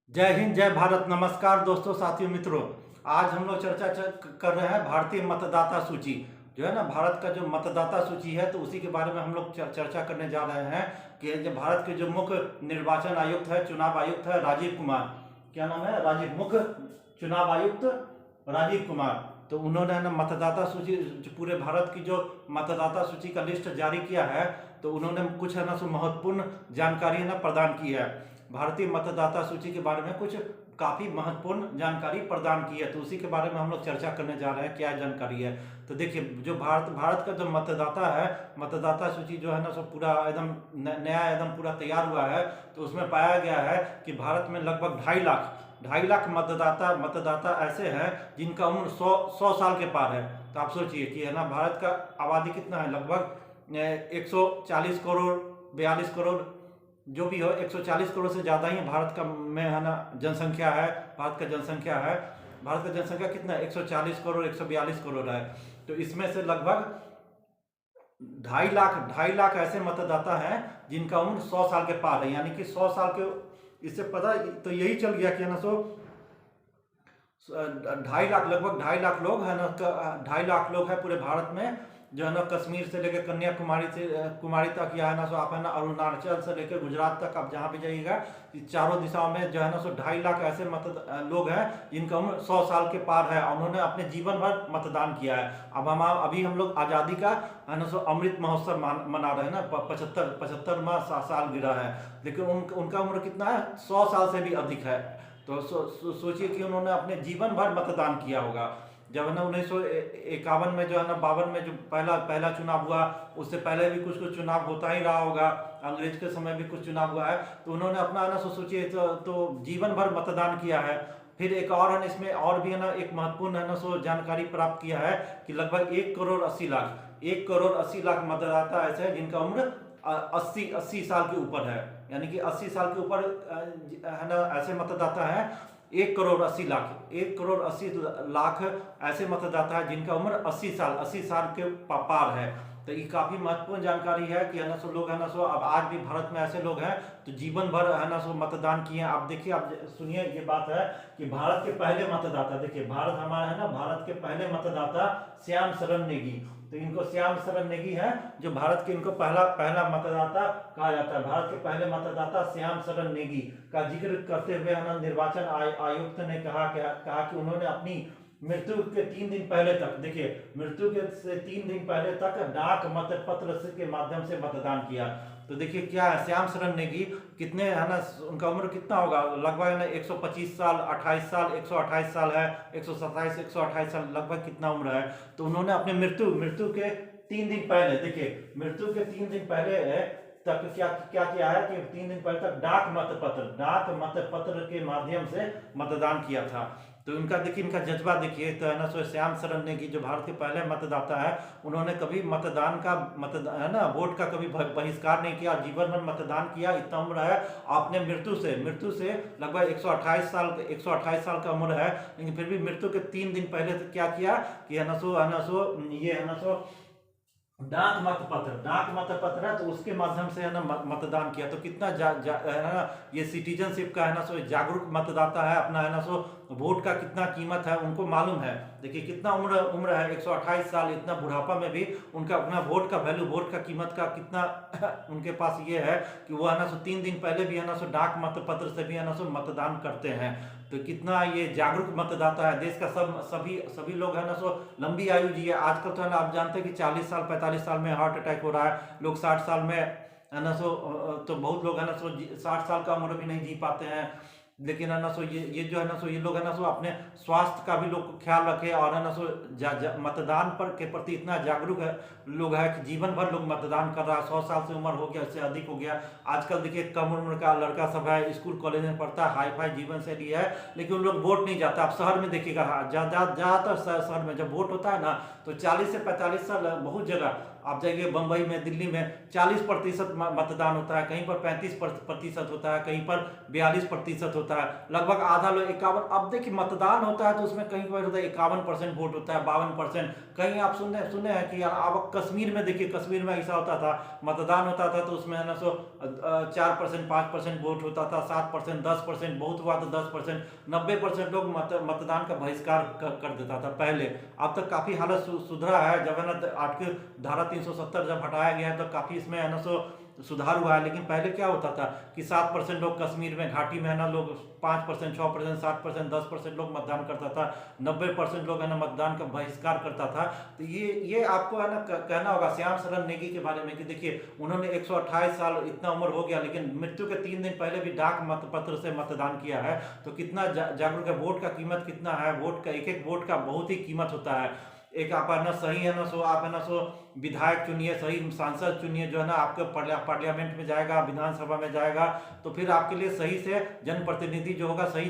जय हिंद, जय भारत। नमस्कार दोस्तों, साथियों, मित्रों। आज हम लोग चर्चा कर रहे हैं भारतीय मतदाता सूची। जो है ना, भारत का जो मतदाता सूची है, तो उसी के बारे में हम लोग चर्चा करने जा रहे हैं कि जो भारत के जो मुख्य निर्वाचन आयुक्त है, चुनाव आयुक्त है, राजीव कुमार। क्या नाम है? राजीव, मुख्य चुनाव आयुक्त राजीव कुमार। तो उन्होंने ना मतदाता सूची, जो पूरे भारत की जो मतदाता सूची का लिस्ट जारी किया है, तो उन्होंने कुछ है ना सो महत्वपूर्ण जानकारी है ना प्रदान की है। भारतीय मतदाता सूची के बारे में कुछ काफ़ी महत्वपूर्ण जानकारी प्रदान की है, तो उसी के बारे में हम लोग चर्चा करने जा रहे हैं। क्या जानकारी है? तो देखिए, जो भारत भारत का जो मतदाता है, मतदाता सूची जो है ना, सब पूरा एकदम नया एकदम पूरा तैयार हुआ है। तो उसमें पाया गया है कि भारत में लगभग 2.5 लाख मतदाता मतदाता ऐसे हैं जिनका उम्र 100 साल के पार है। तो आप सोचिए कि है ना, भारत का आबादी कितना है? लगभग 140 करोड़, 42 करोड़, जो भी हो, 140 करोड़ से ज़्यादा ही भारत का में है ना जनसंख्या है। भारत का जनसंख्या कितना है? 140 करोड़, 142 करोड़ है। तो इसमें से लगभग 2.5 लाख ऐसे मतदाता हैं जिनका उम्र 100 साल के पार है। यानी कि 100 साल के, इससे पता तो यही चल गया कि है ना, 2.5 लाख, लगभग 2.5 लाख लोग है ना, 2.5 लाख लोग हैं पूरे भारत में। जो है ना, कश्मीर से लेकर कन्याकुमारी से कुमारी तक, या है ना सो आप है ना अरुणाचल से लेकर गुजरात तक, आप जहाँ भी जाइएगा, इस चारों दिशाओं में जो है ना सो 2.5 लाख ऐसे लोग हैं जिनका उम्र 100 साल के पार है, और उन्होंने अपने जीवन भर मतदान किया है। अभी हम लोग आज़ादी का है ना सो अमृत महोत्सव मना रहे हैं ना, 75वां साल गिरा है, लेकिन उनका उम्र कितना है? 100 साल से भी अधिक है। तो सोचिए कि उन्होंने अपने जीवन भर मतदान किया होगा। जब है ना 1951 में, जो है ना 52 में, जो पहला चुनाव हुआ, उससे पहले भी कुछ चुनाव होता ही रहा होगा। अंग्रेज के समय भी कुछ चुनाव हुआ है। तो उन्होंने अपना है ना सोचिए, तो जीवन भर मतदान किया है। फिर एक और है ना, इसमें और भी है ना एक महत्वपूर्ण है ना जानकारी प्राप्त किया है कि लगभग 1 करोड़ 80 लाख मतदाता ऐसे हैं जिनका उम्र 80 साल के ऊपर है। यानी कि 80 साल के ऊपर है ना ऐसे मतदाता है। 1 करोड़ 80 लाख ऐसे मतदाता है जिनका उम्र 80 साल के पार है। तो ये काफ़ी महत्वपूर्ण जानकारी है कि है ना लोग है ना अब आज भी भारत में ऐसे लोग हैं तो जीवन भर है ना मतदान किए हैं। आप देखिए, आप सुनिए, ये बात है कि भारत के पहले मतदाता, देखिए, भारत हमारा है ना, भारत के पहले मतदाता श्याम शरण नेगी। तो इनको श्याम शरण नेगी है जो भारत के, इनको पहला मतदाता कहा जाता है। भारत के पहले मतदाता श्याम शरण नेगी का जिक्र करते हुए निर्वाचन आयुक्त ने कहा कि उन्होंने अपनी मृत्यु के 3 दिन पहले तक, देखिए, मृत्यु के से 3 दिन पहले तक डाक मत पत्र के माध्यम से मतदान किया। तो देखिए क्या है, श्याम शरण नेगी कितने है ना, उनका उम्र कितना होगा? लगभग है ना 125 साल, 28 साल, 128 साल है, 127, 128 साल, लगभग कितना उम्र है। तो उन्होंने अपने मृत्यु के 3 दिन पहले, देखिए, मृत्यु के 3 दिन पहले तक क्या क्या किया है कि 3 दिन पहले तक डाक मत पत्र के माध्यम से मतदान किया था। तो इनका देखिए, इनका जज्बा देखिए। तो है ना श्याम शरण नेगी जो भारत के पहले मतदाता है, उन्होंने कभी है ना वोट का कभी बहिष्कार नहीं किया, जीवन भर मतदान किया। इतना उम्र है, आपने मृत्यु से लगभग 128 साल का उम्र है, लेकिन फिर भी मृत्यु के 3 दिन पहले तो क्या किया कि है ना ये है ना डाक मत पत्र है, तो उसके माध्यम से है ना मतदान किया। तो कितना है ना ये सिटीजनशिप का है ना जागरूक मतदाता है। अपना है ना वोट का कितना कीमत है उनको मालूम है। देखिए कितना उम्र है, 128 साल, इतना बुढ़ापा में भी उनका अपना वोट का वैल्यू, वोट का कीमत का कितना उनके पास ये है कि वो है ना 3 दिन पहले भी है ना डाक मत पत्र से भी है ना मतदान करते हैं। तो कितना ये जागरूक मतदाता है। देश का सभी लोग है ना लंबी आयु जी है। आजकल तो है ना आप जानते हैं कि 40 साल 45 साल में हार्ट अटैक हो रहा है। लोग 60 साल में है ना तो बहुत लोग है ना 60 साल का उम्र भी नहीं जी पाते हैं। लेकिन है ना ये जो है ना ये लोग है ना अपने स्वास्थ्य का भी लोग ख्याल रखे, और है ना मतदान पर के प्रति इतना जागरूक है लोग है कि जीवन भर लोग मतदान कर रहा है। 100 साल से उम्र हो गया, इससे अधिक हो गया। आजकल देखिए कम उम्र का लड़का सब है, स्कूल कॉलेज में पढ़ता है, हाई फाई जीवन शैली है, लेकिन उन लोग वोट नहीं जाता। आप शहर में देखिएगा, ज़्यादातर शहर में जब वोट होता है ना, तो 40 से 45 साल बहुत जगह आप जाइए बम्बई में, दिल्ली में 40% मतदान होता है, कहीं पर 35% होता है, कहीं पर 42% होता है, लगभग आधा लोग 51। अब देखिए मतदान होता है तो उसमें कहीं पर होता है 51% वोट होता है, 52%। कहीं आप सुने सुने हैं कि अब कश्मीर में देखिए, कश्मीर में ऐसा होता था, मतदान होता था तो उसमें है ना 4% 5% वोट होता था, 7% 10%, बहुत हुआ तो 10%, 90% लोग मतदान का बहिष्कार कर देता था पहले। अब तक काफी हालत सुधरा है, जब है ना आठ की धारा 370 जब हटाया गया है तो काफी इसमें है ना सुधार हुआ है। लेकिन पहले क्या होता था कि 7% लोग कश्मीर में, घाटी में है ना लोग 5%, 6%, 7%, 10% लोग मतदान करता था, 90% लोग है ना मतदान का बहिष्कार करता था। तो ये आपको है ना कहना होगा श्याम शरण नेगी के बारे में कि देखिए उन्होंने 128 साल, इतना उम्र हो गया, लेकिन मृत्यु के 3 दिन पहले भी डाक मतपत्र से मतदान किया है। तो कितना जागरूक है, वोट का कीमत कितना है, वोट का एक एक वोट का बहुत ही कीमत होता है। एक आप है ना सही है ना आप है ना विधायक चुनिए, सही सांसद चुनिए, जो है ना आपके पार्लियामेंट में जाएगा, विधानसभा में जाएगा, तो फिर आपके लिए सही से जनप्रतिनिधि जो होगा, सही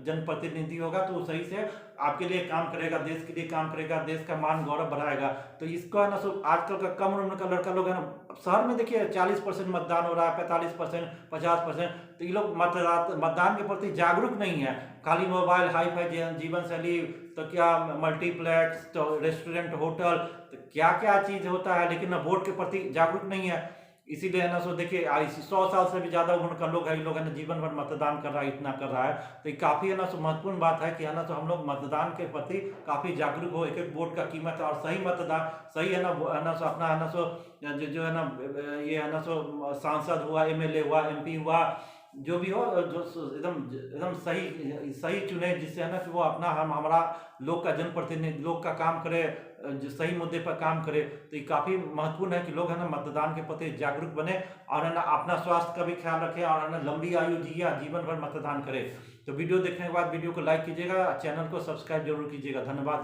जनप्रतिनिधि होगा तो सही से आपके लिए काम करेगा, देश के लिए काम करेगा, देश का मान गौरव बढ़ाएगा। तो इसको है ना आजकल का कम उम्र का लड़का लोग है ना, शहर में देखिए 40% मतदान हो रहा है, 45%, 50%। तो ये लोग मतदान के प्रति जागरूक नहीं है, खाली मोबाइल, हाई फाई जीवन शैली, तो क्या मल्टीप्लेक्स, तो रेस्टोरेंट, होटल, तो क्या क्या चीज होता है, लेकिन वोट के प्रति जागरूक नहीं है। इसीलिए है ना देखिए 100 साल से भी ज्यादा उम्र का लोग है, लोग है ना जीवन भर मतदान कर रहा है, इतना कर रहा है। तो ये काफी है ना महत्वपूर्ण बात है कि है ना हम लोग मतदान के प्रति काफी जागरूक हो, एक एक वोट का कीमत है, और सही मतदान, सही है ना अपना है ना जो है ना ये है ना सांसद हुआ, एमएलए हुआ, एमपी हुआ, जो भी हो, जो एकदम एकदम सही सही चुने, जिससे है ना कि वो अपना हमारा लोग का जनप्रतिनिधि, लोग का काम करे, जो सही मुद्दे पर काम करे। तो ये काफी महत्वपूर्ण है कि लोग है ना मतदान के प्रति जागरूक बने, और है ना अपना स्वास्थ्य का भी ख्याल रखें, और है ना लंबी आयु जिए, जीवन भर मतदान करें। तो वीडियो देखने के बाद वीडियो को लाइक कीजिएगा, चैनल को सब्सक्राइब जरूर कीजिएगा। धन्यवाद।